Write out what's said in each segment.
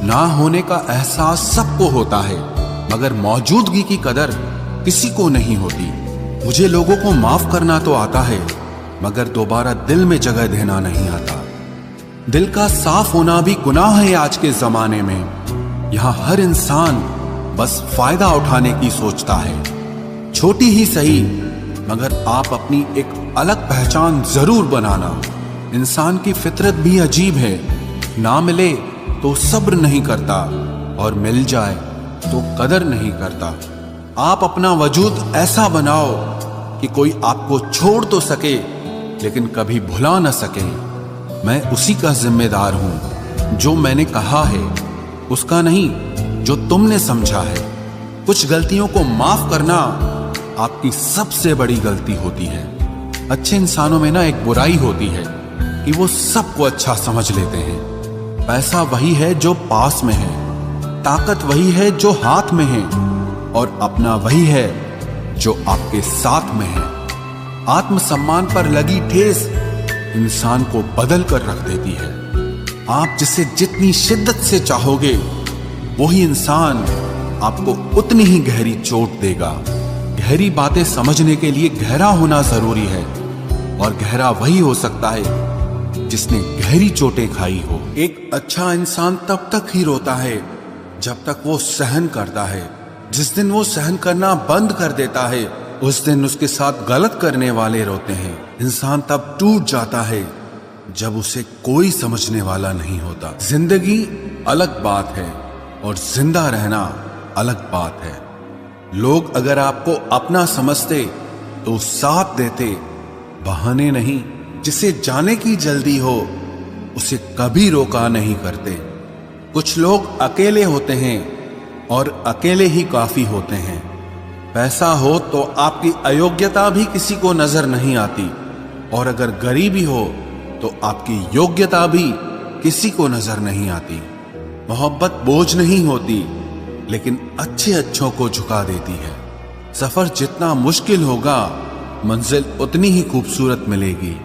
ना होने का एहसास सबको होता है, मगर मौजूदगी की कदर किसी को नहीं होती। मुझे लोगों को माफ करना तो आता है, मगर दोबारा दिल में जगह देना नहीं आता। दिल का साफ होना भी गुनाह है आज के जमाने में। यहाँ हर इंसान बस फायदा उठाने की सोचता है। छोटी ही सही, मगर आप अपनी एक अलग पहचान जरूर बनाना। इंसान की फितरत भी अजीब है, ना मिले तो सब्र नहीं करता और मिल जाए तो कदर नहीं करता। आप अपना वजूद ऐसा बनाओ कि कोई आपको छोड़ तो सके लेकिन कभी भुला न सके। मैं उसी का जिम्मेदार हूं, जो मैंने कहा है उसका नहीं जो तुमने समझा है। कुछ गलतियों को माफ करना आपकी सबसे बड़ी गलती होती है। अच्छे इंसानों में ना एक बुराई होती है कि वो सबको अच्छा समझ लेते हैं। पैसा वही है जो पास में है, ताकत वही है जो हाथ में है, और अपना वही है जो आपके साथ में है। आत्मसम्मान पर लगी ठेस इंसान को बदल कर रख देती है। आप जिसे जितनी शिद्दत से चाहोगे वही इंसान आपको उतनी ही गहरी चोट देगा। गहरी बातें समझने के लिए गहरा होना जरूरी है, और गहरा वही हो सकता है जिसने गहरी चोटें खाई हो। एक अच्छा इंसान तब तक ही रोता है जब तक वो सहन करता है। जिस दिन वो सहन करना बंद कर देता है उस दिन उसके साथ गलत करने वाले रोते हैं। इंसान तब टूट जाता है जब उसे कोई समझने वाला नहीं होता। जिंदगी अलग बात है और जिंदा रहना अलग बात है। लोग अगर आपको अपना समझते तो साथ देते, बहाने नहीं। जिसे जाने की जल्दी हो उसे कभी रोका नहीं करते। कुछ लोग अकेले होते हैं और अकेले ही काफी होते हैं। पैसा हो तो आपकी अयोग्यता भी किसी को नजर नहीं आती, और अगर गरीबी हो तो आपकी योग्यता भी किसी को नजर नहीं आती। मोहब्बत बोझ नहीं होती, लेकिन अच्छे अच्छों को झुका देती है। सफर जितना मुश्किल होगा मंजिल उतनी ही खूबसूरत मिलेगी।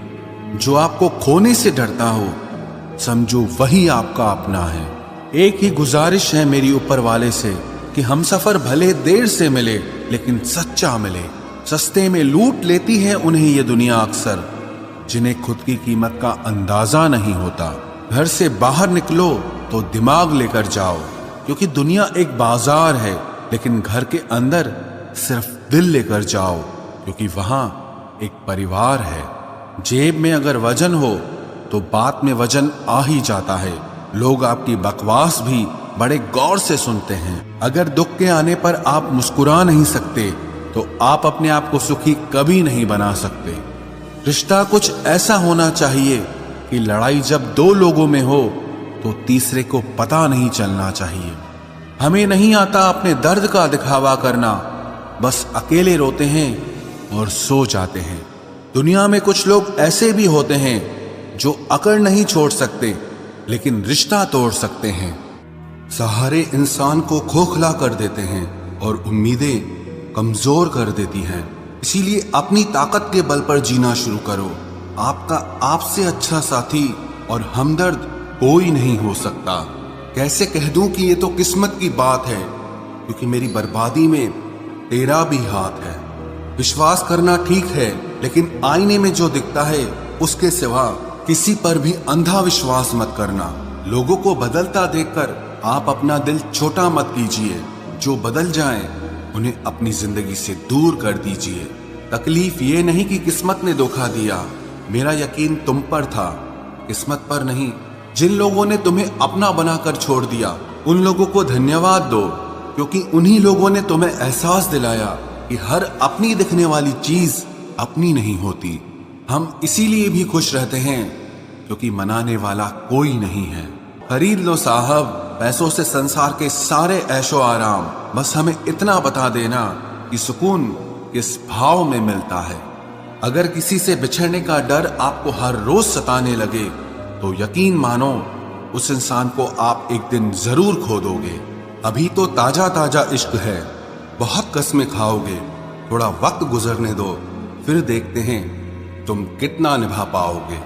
जो आपको खोने से डरता हो समझो वही आपका अपना है। एक ही गुजारिश है मेरी ऊपर वाले से कि हम सफर भले देर से मिले लेकिन सच्चा मिले। सस्ते में लूट लेती है उन्हें ये दुनिया अक्सर, जिन्हें खुद की कीमत का अंदाजा नहीं होता। घर से बाहर निकलो तो दिमाग लेकर जाओ, क्योंकि दुनिया एक बाजार है, लेकिन घर के अंदर सिर्फ दिल लेकर जाओ, क्योंकि वहां एक परिवार है। जेब में अगर वजन हो तो बात में वजन आ ही जाता है। लोग आपकी बकवास भी बड़े गौर से सुनते हैं। अगर दुख के आने पर आप मुस्कुरा नहीं सकते तो आप अपने आप को सुखी कभी नहीं बना सकते। रिश्ता कुछ ऐसा होना चाहिए कि लड़ाई जब दो लोगों में हो तो तीसरे को पता नहीं चलना चाहिए। हमें नहीं आता अपने दर्द का दिखावा करना, बस अकेले रोते हैं और सो जाते हैं। दुनिया में कुछ लोग ऐसे भी होते हैं जो अकड़ नहीं छोड़ सकते लेकिन रिश्ता तोड़ सकते हैं। सहारे इंसान को खोखला कर देते हैं और उम्मीदें कमजोर कर देती हैं। इसीलिए अपनी ताकत के बल पर जीना शुरू करो। आपका आपसे अच्छा साथी और हमदर्द कोई नहीं हो सकता। कैसे कह दूं कि ये तो किस्मत की बात है, क्योंकि मेरी बर्बादी में तेरा भी हाथ है। विश्वास करना ठीक है, लेकिन आईने में जो दिखता है उसके सिवा किसी पर भी अंधा विश्वास मत करना। लोगों को बदलता देखकर आप अपना दिल छोटा मत कीजिए। जो बदल जाएं, उन्हें अपनी जिंदगी से दूर कर दीजिए। तकलीफ ये नहीं कि किस्मत ने धोखा दिया, मेरा यकीन तुम पर था, किस्मत पर नहीं। जिन लोगों ने तुम्हें अपना बनाकर छोड़ दिया उन लोगों को धन्यवाद दो, क्योंकि उन्हीं लोगों ने तुम्हें एहसास दिलाया कि हर अपनी दिखने वाली चीज अपनी नहीं होती। हम इसीलिए भी खुश रहते हैं क्योंकि मनाने वाला कोई नहीं है। खरीद लो साहब पैसों से संसार के सारे ऐशो आराम, बस हमें इतना बता देना कि सुकून किस भाव में मिलता है। अगर किसी से बिछड़ने का डर आपको हर रोज सताने लगे तो यकीन मानो उस इंसान को आप एक दिन जरूर खो दोगे। अभी तो ताजा ताजा इश्क है, बहुत कस्में खाओगे। थोड़ा वक्त गुजरने दो, फिर देखते हैं तुम कितना निभा पाओगे।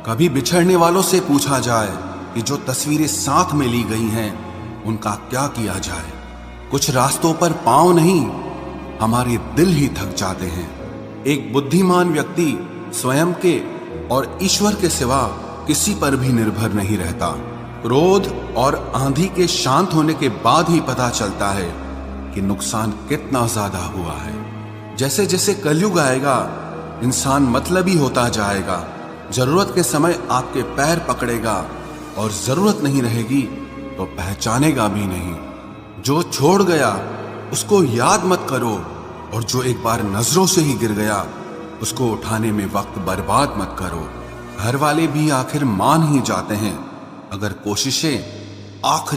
कभी बिछड़ने वालों से पूछा जाए कि जो तस्वीरें साथ में ली गई हैं उनका क्या किया जाए। कुछ रास्तों पर पांव नहीं, हमारे दिल ही थक जाते हैं। एक बुद्धिमान व्यक्ति स्वयं के और ईश्वर के सिवा किसी पर भी निर्भर नहीं रहता। क्रोध और आंधी के शांत होने के बाद ही पता चलता है कि नुकसान कितना ज्यादा हुआ है। जैसे जैसे कलयुग आएगा, इंसान मतलबी होता जाएगा। जरूरत के समय आपके पैर पकड़ेगा और जरूरत नहीं रहेगी तो पहचानेगा भी नहीं। जो छोड़ गया उसको याद मत करो, और जो एक बार नजरों से ही गिर गया उसको उठाने में वक्त बर्बाद मत करो। घर वाले भी आखिर मान ही जाते हैं अगर कोशिशें आखिरी